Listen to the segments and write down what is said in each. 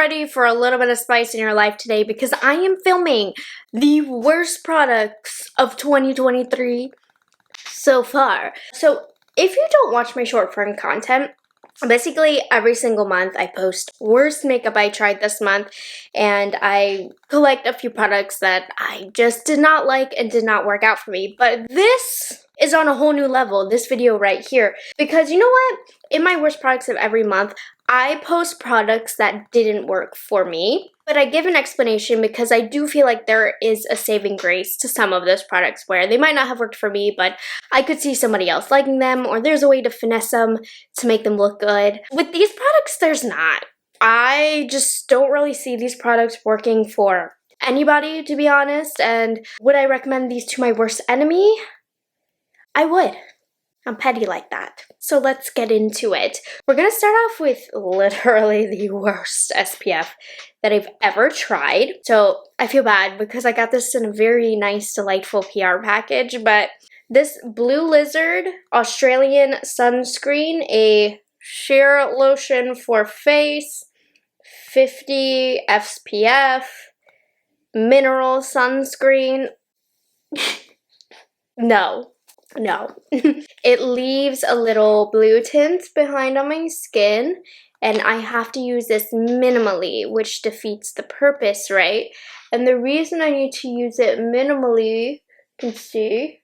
ready for a little bit of spice in your life today because I am filming the worst products of 2023 so far. So if you don't watch my short form content, basically every single month I post worst makeup I tried this month, and I collect a few products that I just did not like and did not work out for me. But this is on a whole new level, this video right here, because you know what? In my worst products of every month, I post products that didn't work for me, but I give an explanation because I do feel like there is a saving grace to some of those products where they might not have worked for me, but I could see somebody else liking them, or there's a way to finesse them to make them look good. With these products, there's not. I just don't really see these products working for anybody, to be honest, and would I recommend these to my worst enemy? I would. I'm petty like that. So let's get into it. We're gonna start off with literally the worst SPF that I've ever tried. So I feel bad because I got this in a very nice, delightful PR package, but this Blue Lizard Australian sunscreen, a sheer lotion for face, 50 SPF, mineral sunscreen. No. It leaves a little blue tint behind on my skin, and I have to use this minimally, which defeats the purpose, right? And the reason I need to use it minimally, you can see,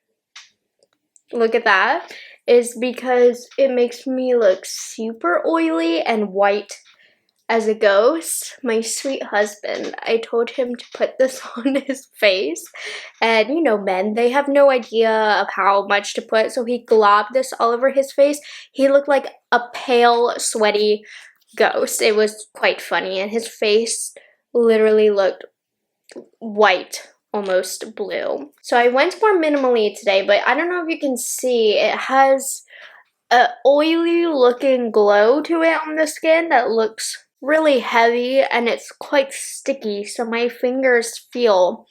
look at that, is because it makes me look super oily and white as a ghost. My sweet husband, I told him to put this on his face, and you know men, they have no idea of how much to put, so he globbed this all over his face. He looked like a pale, sweaty ghost. It was quite funny, and his face literally looked white, almost blue. So I went more minimally today, but I don't know if you can see, it has a oily looking glow to it on the skin that looks really heavy, and it's quite sticky, so my fingers feel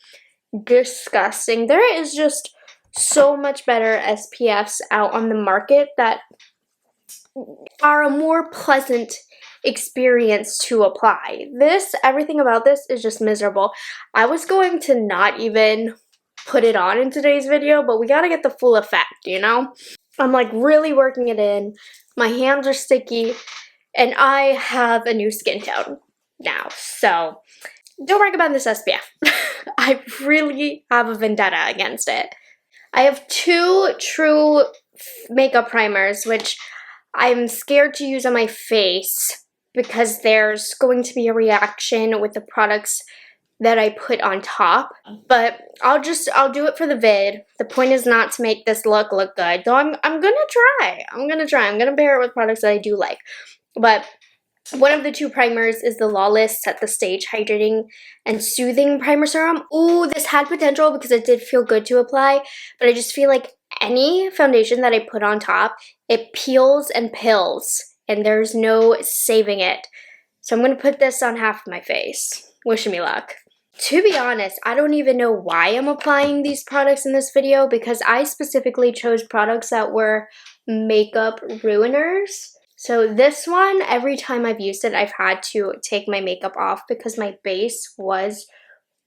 disgusting. There is just so much better SPFs out on the market that are a more pleasant experience to apply. Everything about this is just miserable. I was going to not even put it on in today's video, but we gotta get the full effect, you know? I'm like really working it in. My hands are sticky, and I have a new skin tone now, so don't recommend this SPF. I really have a vendetta against it. I have two true makeup primers, which I'm scared to use on my face because there's going to be a reaction with the products that I put on top, but I'll do it for the vid. The point is not to make this look good, though I'm gonna try. I'm gonna pair it with products that I do like. But one of the two primers is the Lawless Set the Stage Hydrating and Soothing Primer Serum. Ooh, this had potential because it did feel good to apply, but I just feel like any foundation that I put on top, it peels and pills, and there's no saving it. So I'm going to put this on half of my face. Wishing me luck. To be honest, I don't even know why I'm applying these products in this video, because I specifically chose products that were makeup ruiners. So this one, every time I've used it, I've had to take my makeup off because my base was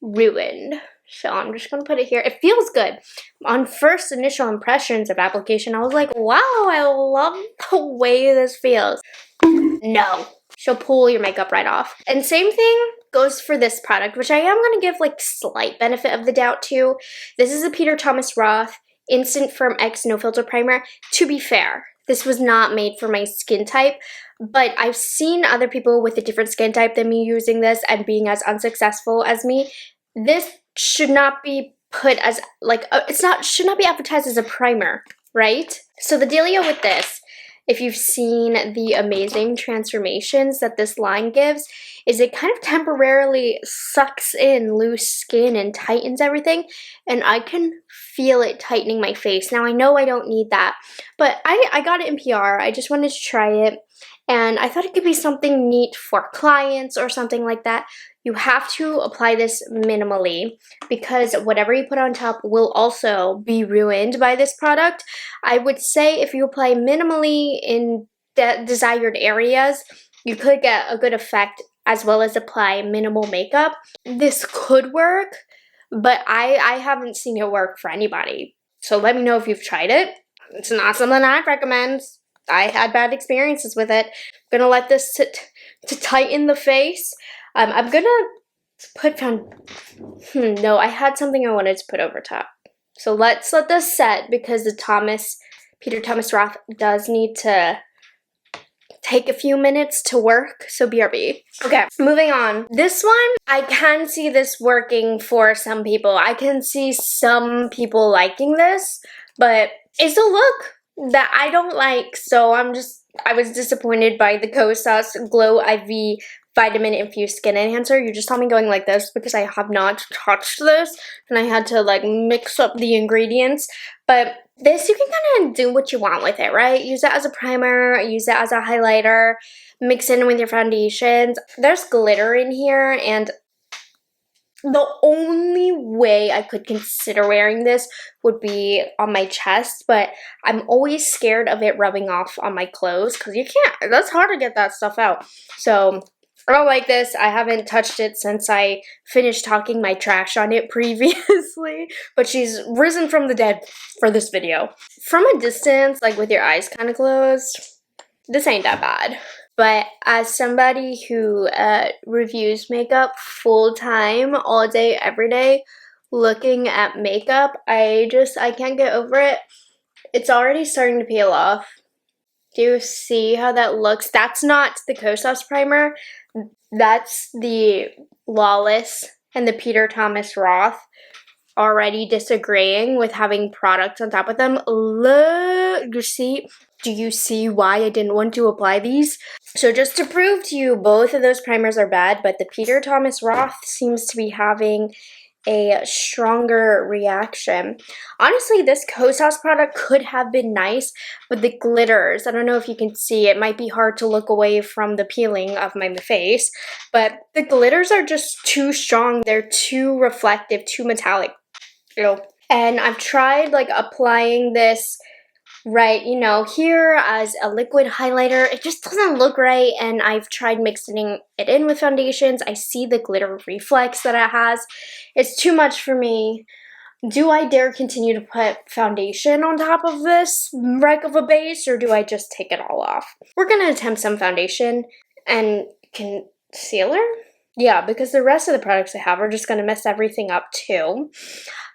ruined. So I'm just going to put it here. It feels good. On first initial impressions of application, I was like, wow, I love the way this feels. No. She'll pull your makeup right off. And same thing goes for this product, which I am going to give like slight benefit of the doubt to. This is a Peter Thomas Roth Instant Firm X No Filter Primer. To be fair, this was not made for my skin type, but I've seen other people with a different skin type than me using this and being as unsuccessful as me. This should not be put as like, should not be advertised as a primer, right? So the dealio with this, if you've seen the amazing transformations that this line gives, is it kind of temporarily sucks in loose skin and tightens everything, and I can feel it tightening my face. Now I know I don't need that, but I got it in PR. I just wanted to try it, and I thought it could be something neat for clients or something like that. You have to apply this minimally because whatever you put on top will also be ruined by this product. I would say if you apply minimally in desired areas, you could get a good effect as well as apply minimal makeup. This could work, but I haven't seen it work for anybody. So let me know if you've tried it. It's not something I'd recommend. I had bad experiences with it. I'm gonna let this sit to tighten the face. I'm gonna put no, I had something I wanted to put over top. So let's let this set because the Peter Thomas Roth does need to take a few minutes to work, so BRB. Okay, moving on. This one, I can see this working for some people. I can see some people liking this, but it's a look that I don't like, so I was disappointed by the Kosas Glow IV Vitamin Infused Skin Enhancer. You just saw me going like this because I have not touched this, and I had to like mix up the ingredients, but this, you can kind of do what you want with it, right? Use it as a primer, use it as a highlighter, mix it in with your foundations. There's glitter in here, and the only way I could consider wearing this would be on my chest, but I'm always scared of it rubbing off on my clothes because you can't. That's hard to get that stuff out. So I don't like this. I haven't touched it since I finished talking my trash on it previously, but she's risen from the dead for this video. From a distance, like with your eyes kind of closed, this ain't that bad. But as somebody who reviews makeup full time, all day, every day, looking at makeup, I can't get over it. It's already starting to peel off. Do you see how that looks? That's not the Kosas primer. That's the Lawless and the Peter Thomas Roth already disagreeing with having products on top of them. Look, do you see why I didn't want to apply these? So just to prove to you, both of those primers are bad, but the Peter Thomas Roth seems to be having a stronger reaction. Honestly, this Kosas product could have been nice, but the glitters, I don't know if you can see, it might be hard to look away from the peeling of my face, but the glitters are just too strong. They're too reflective, too metallic. And I've tried like applying this right, here as a liquid highlighter. It just doesn't look right, and I've tried mixing it in with foundations. I see the glitter reflex that it has. It's too much for me. Do I dare continue to put foundation on top of this wreck of a base, or do I just take it all off? We're gonna attempt some foundation and concealer. Yeah, because the rest of the products I have are just gonna mess everything up too.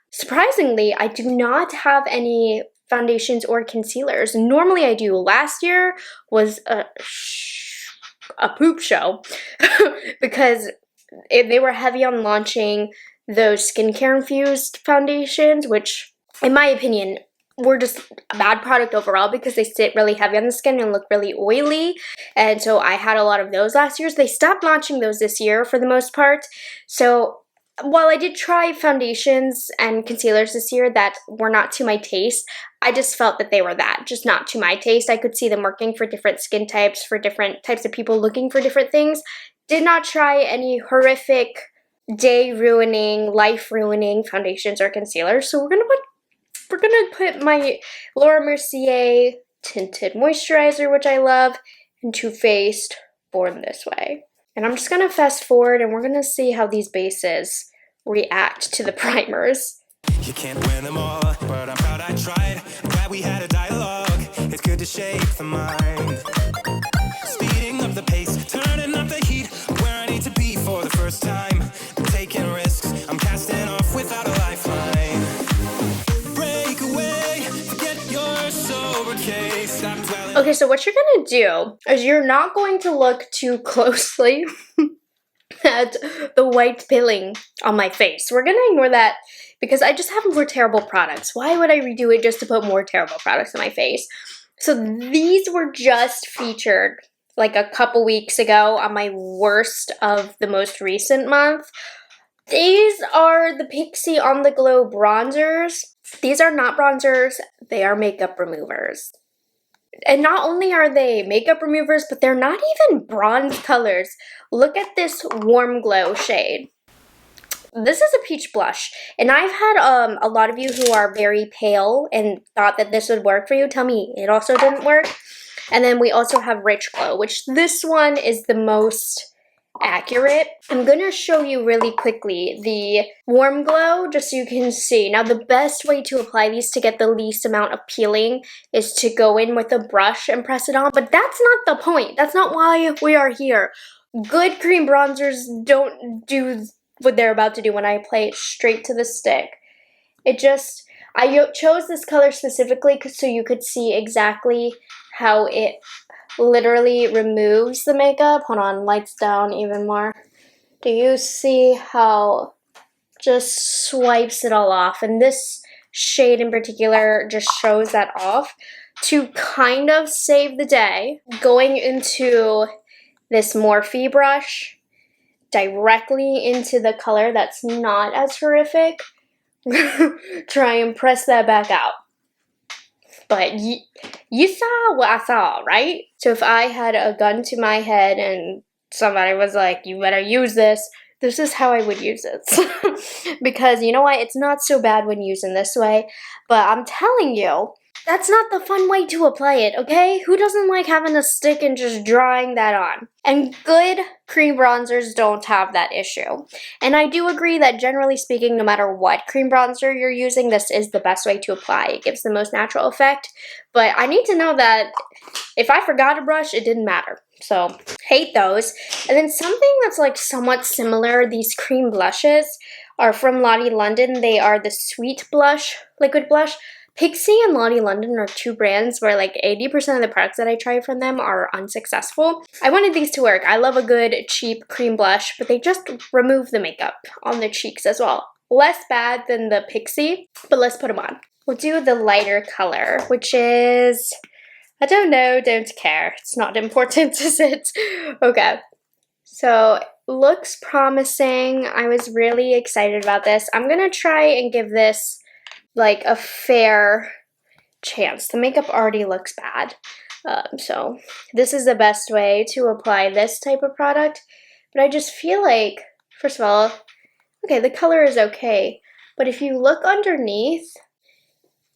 Surprisingly, I do not have any foundations or concealers. Normally I do. Last year was a poop show because they were heavy on launching those skincare infused foundations, which in my opinion were just a bad product overall because they sit really heavy on the skin and look really oily. And so I had a lot of those last year. They stopped launching those this year for the most part. So while I did try foundations and concealers this year that were not to my taste, I just felt that they were just not to my taste. I could see them working for different skin types, for different types of people looking for different things. Did not try any horrific, day-ruining, life-ruining foundations or concealers. So we're gonna put my Laura Mercier Tinted Moisturizer, which I love, and Too Faced Born This Way. And I'm just going to fast forward and we're going to see how these bases react to the primers. You can't win them all, but I'm proud I tried. I'm glad we had a dialogue. It's good to shape the mind. Speeding up the pace, turning up the heat. Where I need to be for the first time. I'm taking risks, I'm casting off without a lifeline. Break away, forget your sober case. Stop dwelling. Okay, so what you're gonna do is you're not going to look too closely at the white pilling on my face. We're gonna ignore that because I just have more terrible products. Why would I redo it just to put more terrible products on my face? So these were just featured like a couple weeks ago on my worst of the most recent month. These are the Pixie On The Glow bronzers. These are not bronzers, they are makeup removers. And not only are they makeup removers, but they're not even bronze colors. Look at this warm glow shade. This is a peach blush. And I've had a lot of you who are very pale and thought that this would work for you tell me it also didn't work. And then we also have Rich Glow, which this one is the most accurate. I'm gonna show you really quickly the warm glow just so you can see. Now the best way to apply these to get the least amount of peeling is to go in with a brush and press it on, but that's not the point. That's not why we are here. Good cream bronzers don't do what they're about to do when I apply it straight to the stick. It just, I chose this color specifically so you could see exactly how it literally removes the makeup. Hold on, lights down even more. Do you see how just swipes it all off? And this shade in particular just shows that off. To kind of save the day, going into this Morphe brush directly into the color that's not as horrific, try and press that back out. But you saw what I saw, right? So if I had a gun to my head and somebody was like, you better use this, this is how I would use it. Because you know what? It's not so bad when using this way. But I'm telling you, that's not the fun way to apply it, okay? Who doesn't like having a stick and just drawing that on? And good cream bronzers don't have that issue. And I do agree that generally speaking, no matter what cream bronzer you're using, this is the best way to apply. It gives the most natural effect. But I need to know that if I forgot a brush, it didn't matter. So, hate those. And then something that's like somewhat similar, these cream blushes are from Lottie London. They are the Sweet Blush, liquid blush. Pixie and Lottie London are two brands where like 80% of the products that I try from them are unsuccessful. I wanted these to work. I love a good cheap cream blush, but they just remove the makeup on the cheeks as well. Less bad than the Pixie, but let's put them on. We'll do the lighter color, which is, I don't know, don't care. It's not important, is it? Okay, so looks promising. I was really excited about this. I'm gonna try and give this like a fair chance. The makeup already looks bad. So this is the best way to apply this type of product. But I just feel like, first of all, okay, the color is okay. But if you look underneath,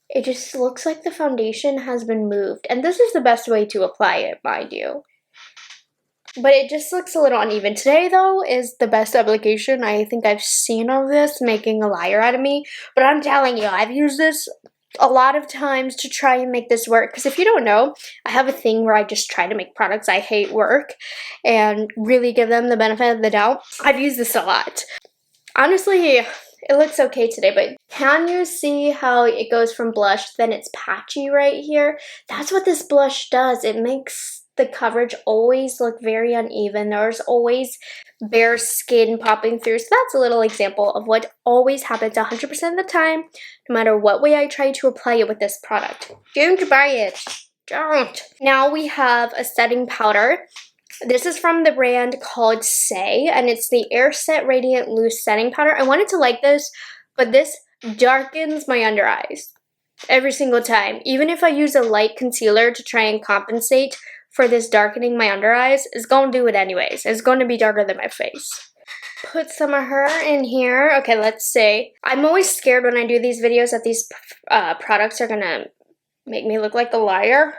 it just looks like the foundation has been moved. And this is the best way to apply it, mind you. But it just looks a little uneven. Today, though, is the best application I think I've seen of this, making a liar out of me. But I'm telling you, I've used this a lot of times to try and make this work. Because if you don't know, I have a thing where I just try to make products I hate work and really give them the benefit of the doubt. I've used this a lot. Honestly, it looks okay today, but can you see how it goes from blush, then it's patchy right here? That's what this blush does. It makes the coverage always look very uneven. There's always bare skin popping through. So that's a little example of what always happens 100% of the time, no matter what way I try to apply it with this product. Don't buy it. Don't. Now we have a setting powder. This is from the brand called Say, and it's the Air Set Radiant Loose Setting Powder. I wanted to like this, but this darkens my under eyes every single time. Even if I use a light concealer to try and compensate for this darkening my under eyes, it's gonna do it anyways. It's gonna be darker than my face. Put some of her in here. Okay, let's see. I'm always scared when I do these videos that these products are gonna make me look like a liar.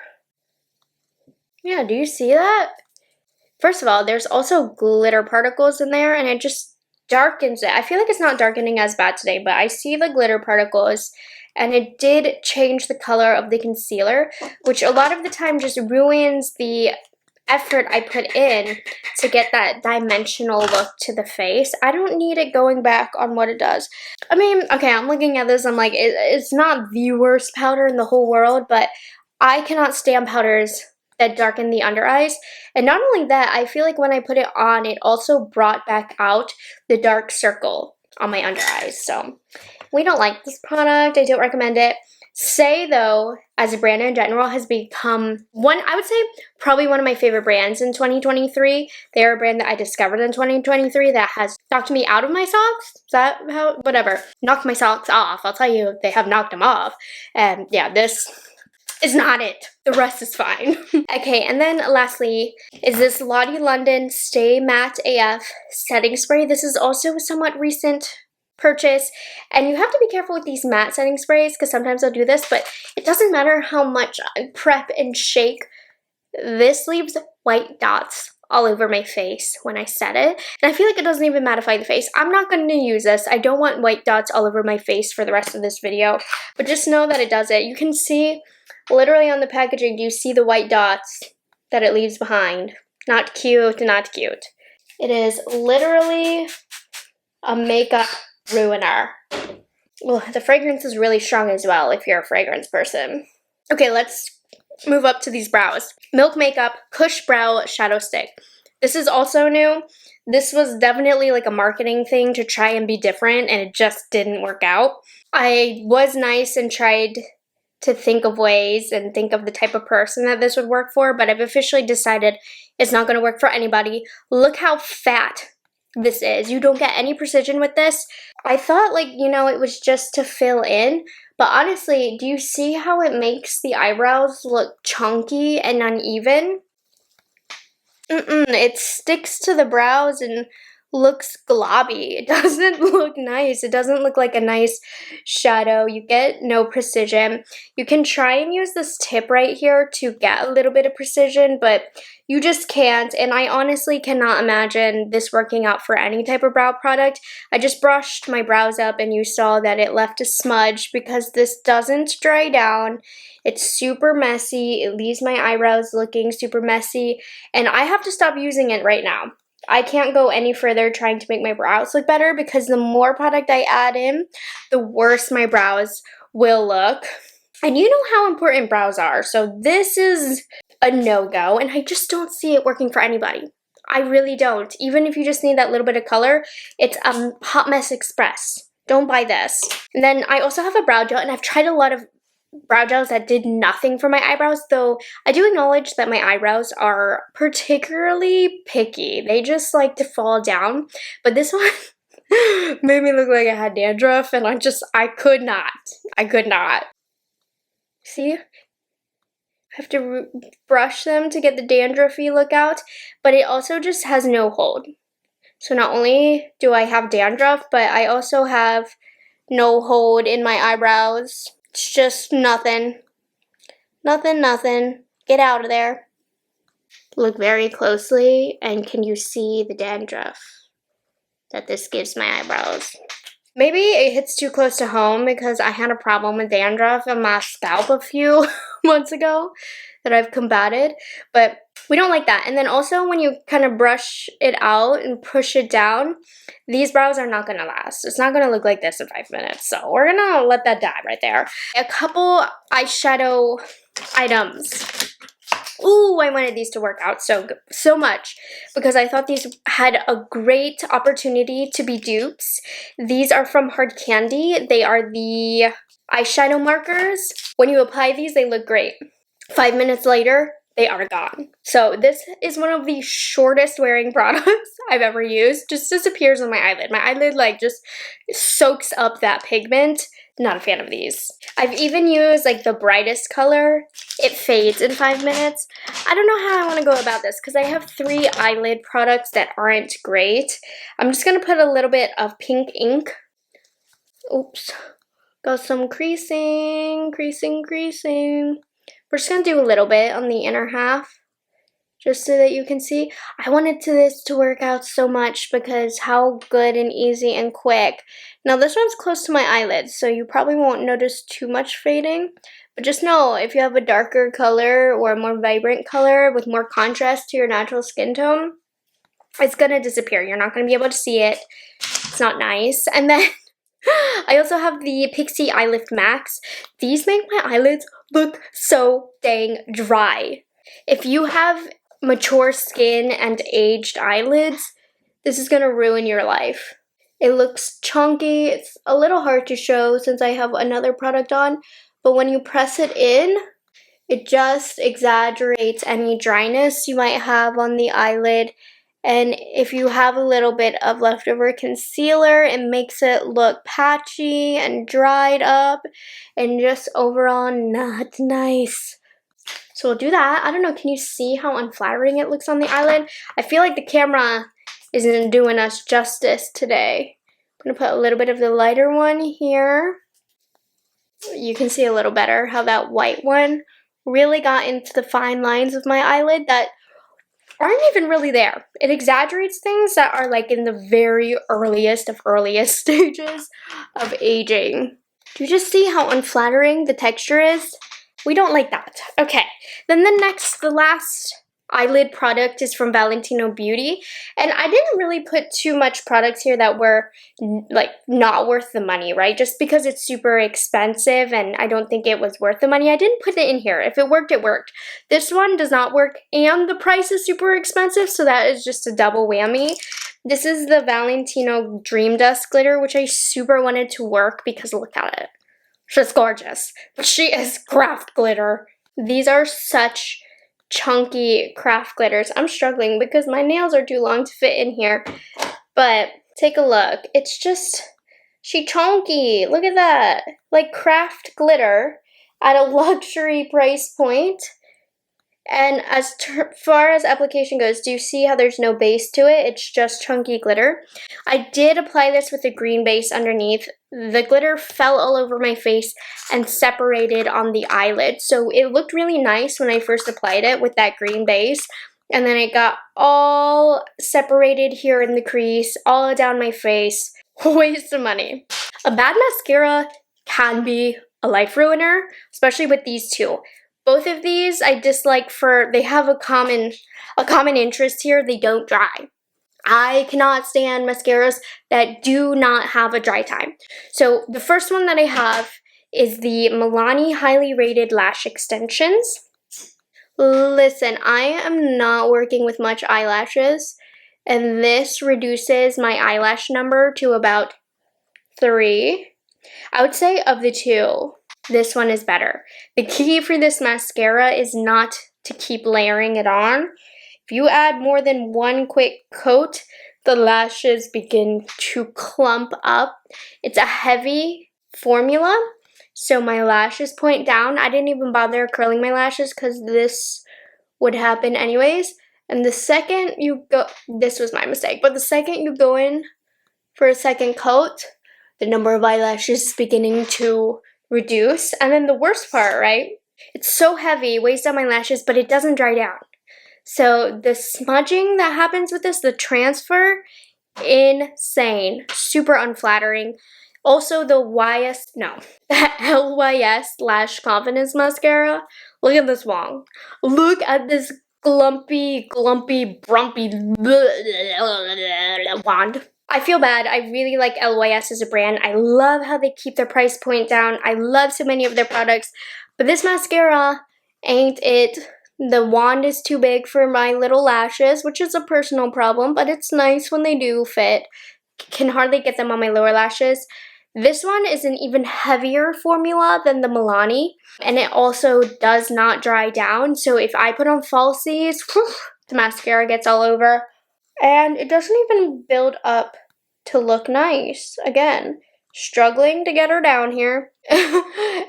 Yeah, do you see that? First of all, there's also glitter particles in there, and it just darkens it. I feel like it's not darkening as bad today, but I see the glitter particles, and it did change the color of the concealer, which a lot of the time just ruins the effort I put in to get that dimensional look to the face. I don't need it going back on what it does. I mean, okay, I'm looking at this, I'm like, it's not the worst powder in the whole world, but I cannot stand powders that darken the under eyes. And not only that, I feel like when I put it on, it also brought back out the dark circle on my under eyes. So we don't like this product. I don't recommend it. Say, though, as a brand in general, has become I would say, probably one of my favorite brands in 2023. They're a brand that I discovered in 2023 that has knocked me out of my socks. Is that how? Whatever. Knocked my socks off. I'll tell you, they have knocked them off. And yeah, this is not it. The rest is fine. Okay, and then lastly is this Lottie London Stay Matte AF setting spray. This is also a somewhat recent purchase, and you have to be careful with these matte setting sprays because sometimes I'll do this, but it doesn't matter how much I prep and shake. This leaves white dots all over my face when I set it. And I feel like it doesn't even mattify the face. I'm not going to use this. I don't want white dots all over my face for the rest of this video. But just know that it does it. You can see literally on the packaging, you see the white dots that it leaves behind. Not cute, not cute. It is literally a makeup ruiner. Well, the fragrance is really strong as well if you're a fragrance person. Okay, let's move up to these brows. Milk Makeup Kush Brow Shadow Stick. This is also new. This was definitely like a marketing thing to try and be different, and it just didn't work out. I was nice and tried to think of ways and think of the type of person that this would work for, but I've officially decided it's not going to work for anybody. Look how fat this is. You don't get any precision with this. I thought, like, you know, it was just to fill in, but honestly, do you see how it makes the eyebrows look chunky and uneven? It sticks to the brows and looks globby. It doesn't look nice. It doesn't look like a nice shadow. You get no precision. You can try and use this tip right here to get a little bit of precision, but you just can't. And I honestly cannot imagine this working out for any type of brow product. I just brushed my brows up and you saw that it left a smudge because this doesn't dry down. It's super messy. It leaves my eyebrows looking super messy, and I have to stop using it right now. I can't go any further trying to make my brows look better because the more product I add in, the worse my brows will look. And you know how important brows are, so this is a no-go, and I just don't see it working for anybody. I really don't. Even if you just need that little bit of color, it's a Hot Mess Express. Don't buy this. And then I also have a brow gel, and I've tried a lot of brow gels that did nothing for my eyebrows, though I do acknowledge that my eyebrows are particularly picky. They just like to fall down, but this one made me look like I had dandruff, and I could not. See? I have to brush them to get the dandruffy look out, but it also just has no hold. So not only do I have dandruff, but I also have no hold in my eyebrows. It's just nothing. Nothing. Get out of there. Look very closely, and can you see the dandruff that this gives my eyebrows? Maybe it hits too close to home because I had a problem with dandruff on my scalp a few months ago that I've combated, but we don't like that. And then also when you kind of brush it out and push it down, these brows are not going to last. It's not going to look like this in 5 minutes, so we're going to let that die right there. A couple eyeshadow items. Ooh, I wanted these to work out so much because I thought these had a great opportunity to be dupes. These are from Hard Candy. They are the eyeshadow markers. When you apply these, they look great. 5 minutes later, they are gone. So this is one of the shortest wearing products I've ever used. Just disappears on my eyelid. My eyelid like just soaks up that pigment. Not a fan of these. I've even used like the brightest color. It fades in 5 minutes. I don't know how I want to go about this because I have 3 eyelid products that aren't great. I'm just going to put a little bit of pink ink. Oops. Got some creasing. We're just going to do a little bit on the inner half just so that you can see. I wanted this to work out so much because how good and easy and quick. Now this one's close to my eyelids, so you probably won't notice too much fading. But just know, if you have a darker color or a more vibrant color with more contrast to your natural skin tone, it's going to disappear. You're not going to be able to see it. It's not nice. And then I also have the Pixie Eye Lift Max. These make my eyelids look so dang dry. If you have mature skin and aged eyelids, this is going to ruin your life. It looks chunky. It's a little hard to show since I have another product on, but when you press it in, it just exaggerates any dryness you might have on the eyelid. And if you have a little bit of leftover concealer, it makes it look patchy and dried up and just overall not nice. So we'll do that. I don't know, can you see how unflattering it looks on the eyelid? I feel like the camera isn't doing us justice today. I'm gonna put a little bit of the lighter one here. You can see a little better how that white one really got into the fine lines of my eyelid that aren't even really there. It exaggerates things that are like in the very earliest stages of aging. Do you just see how unflattering the texture is? We don't like that. Okay, then the last eyelid product is from Valentino Beauty, and I didn't really put too much products here that were like not worth the money, right? Just because it's super expensive and I don't think it was worth the money, I didn't put it in here. If it worked, it worked. This one does not work, and the price is super expensive, so that is just a double whammy. This is the Valentino Dream Dust glitter, which I super wanted to work because look at it. She's gorgeous, but she is craft glitter. These are such chunky craft glitters. I'm struggling because my nails are too long to fit in here, but take a look. It's just, she chunky. Look at that. Like craft glitter at a luxury price point. And as far as application goes, do you see how there's no base to it? It's just chunky glitter. I did apply this with a green base underneath. The glitter fell all over my face and separated on the eyelid. So it looked really nice when I first applied it with that green base. And then it got all separated here in the crease, all down my face. Waste of money. A bad mascara can be a life ruiner, especially with these two. Both of these I dislike for, they have a common interest here, they don't dry. I cannot stand mascaras that do not have a dry time. So the first one that I have is the Milani Highly Rated Lash Extensions. Listen, I am not working with much eyelashes, and this reduces my eyelash number to about 3. I would say of the two, this one is better. The key for this mascara is not to keep layering it on. If you add more than one quick coat, the lashes begin to clump up. It's a heavy formula, so my lashes point down. I didn't even bother curling my lashes because this would happen anyways. And the second you go, this was my mistake, but the second you go in for a second coat, the number of eyelashes is beginning to reduce. And then the worst part, right? It's so heavy, weighs down my lashes, but it doesn't dry down. So the smudging that happens with this, the transfer, insane. Super unflattering. Also the LYS Lash Confidence Mascara. Look at this wong. Look at this glumpy, brumpy wand. I feel bad. I really like LYS as a brand. I love how they keep their price point down. I love so many of their products. But this mascara ain't it. The wand is too big for my little lashes, which is a personal problem, but it's nice when they do fit. Can hardly get them on my lower lashes. This one is an even heavier formula than the Milani, and it also does not dry down. So if I put on falsies, the mascara gets all over. And it doesn't even build up to look nice. Again, struggling to get her down here.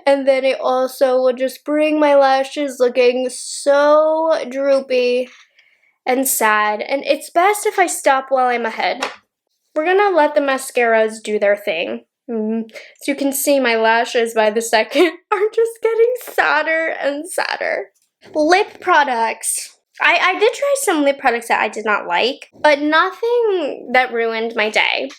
And then it also will just bring my lashes looking so droopy and sad. And it's best if I stop while I'm ahead. We're gonna let the mascaras do their thing. So you can see my lashes by the second are just getting sadder and sadder. Lip products. I did try some lip products that I did not like, but nothing that ruined my day.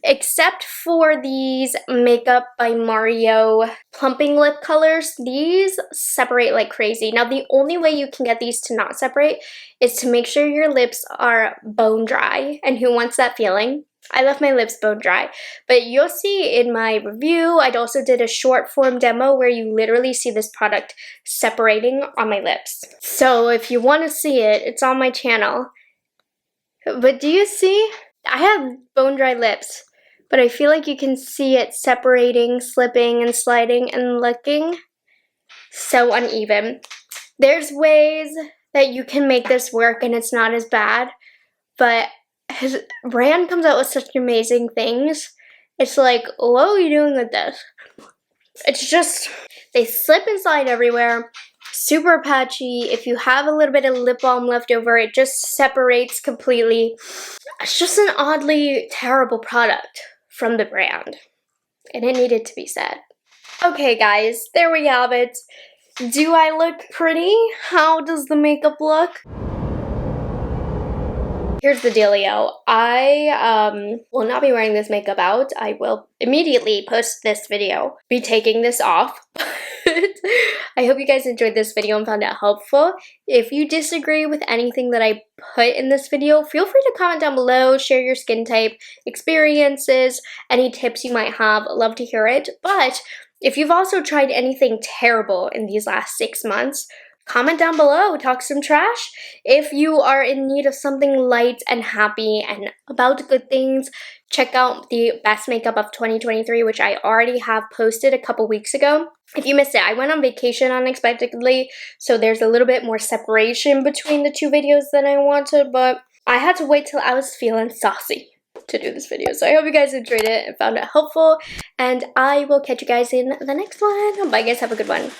Except for these Makeup by Mario plumping lip colors. These separate like crazy. Now, the only way you can get these to not separate is to make sure your lips are bone dry. And who wants that feeling? I left my lips bone dry, but you'll see in my review, I also did a short form demo where you literally see this product separating on my lips. So if you want to see it, it's on my channel. But do you see? I have bone dry lips, but I feel like you can see it separating, slipping, and sliding and looking so uneven. There's ways that you can make this work and it's not as bad, but his brand comes out with such amazing things. It's like, what are you doing with this? It's just, they slip and slide everywhere. Super patchy. If you have a little bit of lip balm left over, it just separates completely. It's just an oddly terrible product from the brand. And it needed to be said. Okay guys, there we have it. Do I look pretty? How does the makeup look? Here's the dealio. I will not be wearing this makeup out. I will immediately post this video, be taking this off. I hope you guys enjoyed this video and found it helpful. If you disagree with anything that I put in this video, feel free to comment down below, share your skin type, experiences, any tips you might have. I'd love to hear it. But if you've also tried anything terrible in these last 6 months, comment down below, talk some trash. If you are in need of something light and happy and about good things, check out the best makeup of 2023, which I already have posted a couple weeks ago. If you missed it, I went on vacation unexpectedly, so there's a little bit more separation between the two videos than I wanted, but I had to wait till I was feeling saucy to do this video. So I hope you guys enjoyed it and found it helpful, and I will catch you guys in the next one. Bye guys, have a good one.